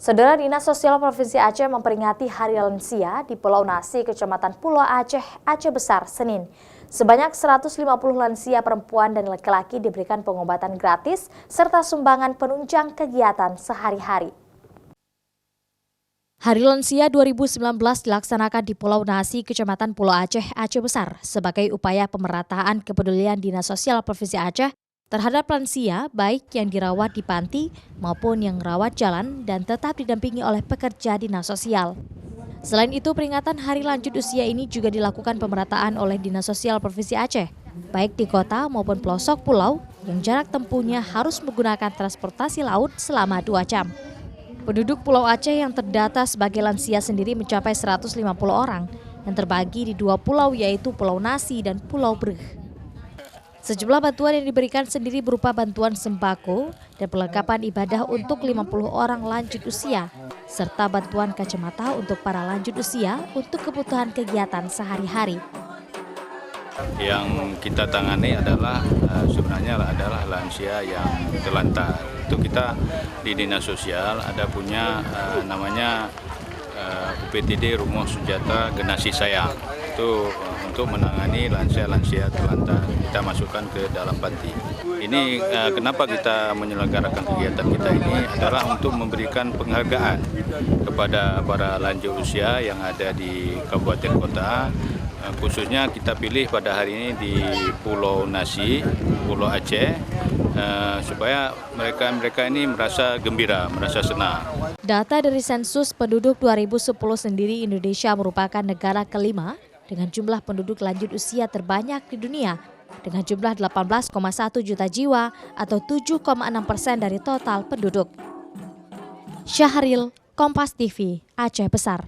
Saudara, Dinas Sosial Provinsi Aceh memperingati Hari Lansia di Pulau Nasi, Kecamatan Pulau Aceh, Aceh Besar, Senin. Sebanyak 150 lansia perempuan dan laki-laki diberikan pengobatan gratis serta sumbangan penunjang kegiatan sehari-hari. Hari Lansia 2019 dilaksanakan di Pulau Nasi, Kecamatan Pulau Aceh, Aceh Besar sebagai upaya pemerataan kepedulian Dinas Sosial Provinsi Aceh terhadap lansia baik yang dirawat di panti maupun yang rawat jalan dan tetap didampingi oleh pekerja dinas sosial. Selain itu, peringatan Hari Lanjut Usia ini juga dilakukan pemerataan oleh Dinas Sosial Provinsi Aceh, baik di kota maupun pelosok pulau yang jarak tempuhnya harus menggunakan transportasi laut selama 2 jam. Penduduk Pulau Aceh yang terdata sebagai lansia sendiri mencapai 150 orang yang terbagi di 2 pulau yaitu Pulau Nasi dan Pulau Breh. Sejumlah bantuan yang diberikan sendiri berupa bantuan sembako dan perlengkapan ibadah untuk 50 orang lanjut usia, serta bantuan kacamata untuk para lanjut usia untuk kebutuhan kegiatan sehari-hari. Yang kita tangani adalah sebenarnya adalah lansia yang terlantar. Itu kita di Dinas Sosial ada punya namanya UPTD Rumah Sejahtera Generasi Sayang. Itu untuk menangani lansia-lansia terlantar, kita masukkan ke dalam panti. Ini kenapa kita menyelenggarakan kegiatan kita ini adalah untuk memberikan penghargaan kepada para lanjut usia yang ada di kabupaten kota. Khususnya kita pilih pada hari ini di Pulau Nasi, Pulau Aceh, supaya mereka ini merasa gembira, merasa senang. Data dari sensus penduduk 2010 sendiri, Indonesia merupakan negara kelima dengan jumlah penduduk lanjut usia terbanyak di dunia dengan jumlah 18,1 juta jiwa atau 7,6% dari total penduduk. Syahril, Kompas TV, Aceh Besar.